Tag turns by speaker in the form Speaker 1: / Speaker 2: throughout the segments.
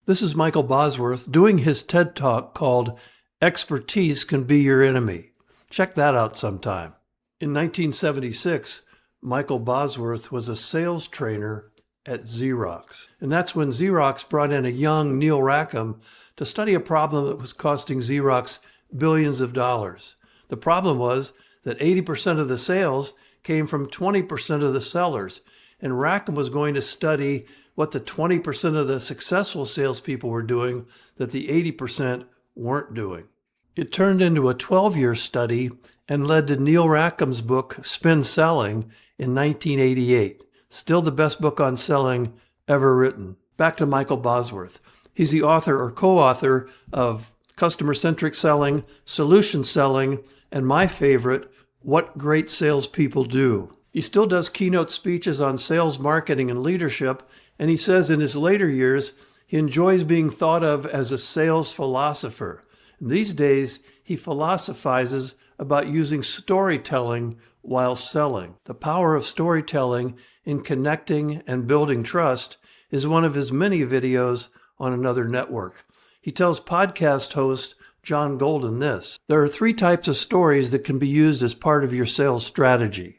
Speaker 1: This is Michael Bosworth doing his TED Talk called Expertise Can Be Your Enemy. Check that out sometime. In 1976, Michael Bosworth was a sales trainer at Xerox. And that's when Xerox brought in a young Neil Rackham to study a problem that was costing Xerox billions of dollars. The problem was that 80% of the sales came from 20% of the sellers. And Rackham was going to study what the 20% of the successful salespeople were doing that the 80% weren't doing. It turned into a 12-year study and led to Neil Rackham's book, Spin Selling, in 1988. Still the best book on selling ever written. Back to Michael Bosworth. He's the author or co-author of Customer-Centric Selling, Solution Selling, and my favorite, What Great Salespeople Do. He still does keynote speeches on sales, marketing, and leadership, and he says in his later years, he enjoys being thought of as a sales philosopher. These days, he philosophizes about using storytelling while selling. The power of storytelling in connecting and building trust is one of his many videos on another network. He tells podcast host John Golden this: there are 3 types of stories that can be used as part of your sales strategy.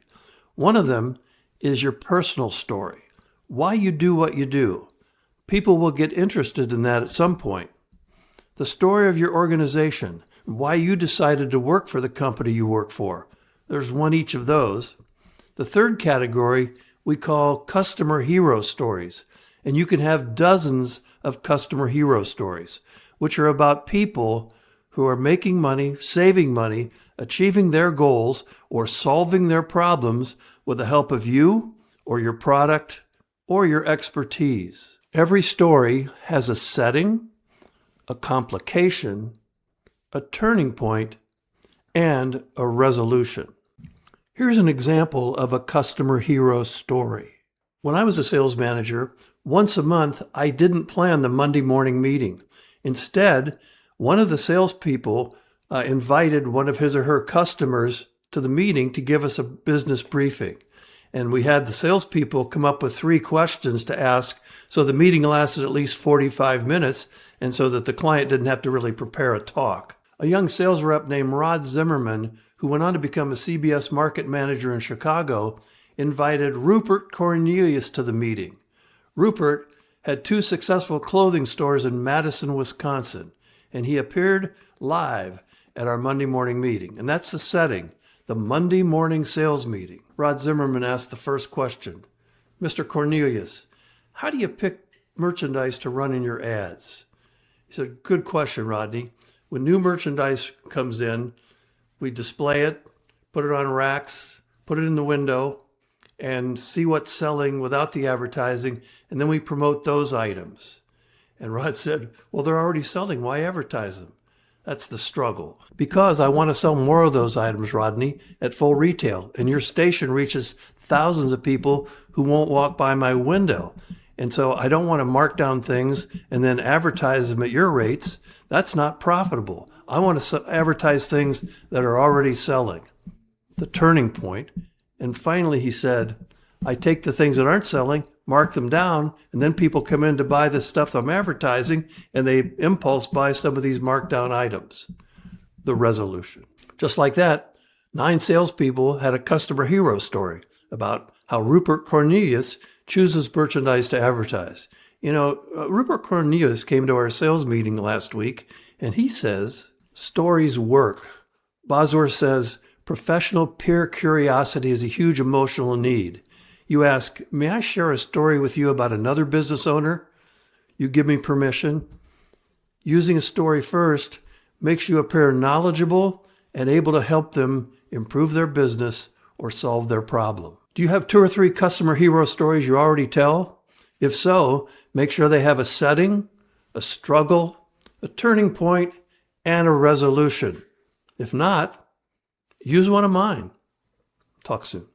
Speaker 1: One of them is your personal story, why you do what you do. People will get interested in that at some point. The story of your organization, why you decided to work for the company you work for. There's one each of those. The third category we call customer hero stories, and you can have dozens of customer hero stories, which are about people who are making money, saving money, achieving their goals, or solving their problems with the help of you or your product or your expertise. Every story has a setting, a complication, a turning point, and a resolution. Here's an example of a customer hero story. When I was a sales manager, once a month, I didn't plan the Monday morning meeting. Instead, one of the salespeople invited one of his or her customers to the meeting to give us a business briefing. And we had the salespeople come up with 3 questions to ask, so the meeting lasted at least 45 minutes, and so that the client didn't have to really prepare a talk. A young sales rep named Rodney Zimmerman, who went on to become a CBS market manager in Chicago, invited Rupert Cornelius to the meeting. Rupert had 2 successful clothing stores in Madison, Wisconsin, and he appeared live at our Monday morning meeting. And that's the setting, the Monday morning sales meeting. Rod Zimmerman asked the first question, Mr. Cornelius, how do you pick merchandise to run in your ads? He said, good question, Rodney. When new merchandise comes in, we display it, put it on racks, put it in the window, and see what's selling without the advertising, and then we promote those items. And Rod said, well, they're already selling. Why advertise them? That's the struggle. Because I want to sell more of those items, Rodney, at full retail. And your station reaches thousands of people who won't walk by my window. And so I don't want to mark down things and then advertise them at your rates. That's not profitable. I want to advertise things that are already selling. The turning point. And finally, he said, I take the things that aren't selling, mark them down, and then people come in to buy the stuff I'm advertising, and they impulse buy some of these marked down items. The resolution. Just like that, 9 salespeople had a customer hero story about how Rupert Cornelius chooses merchandise to advertise. You know, Rupert Cornelius came to our sales meeting last week, and he says, stories work. Bosworth says, professional peer curiosity is a huge emotional need. You ask, may I share a story with you about another business owner? You give me permission. Using a story first makes you appear knowledgeable and able to help them improve their business or solve their problem. Do you have 2 or 3 customer hero stories you already tell? If so, make sure they have a setting, a struggle, a turning point, and a resolution. If not, use one of mine. Talk soon.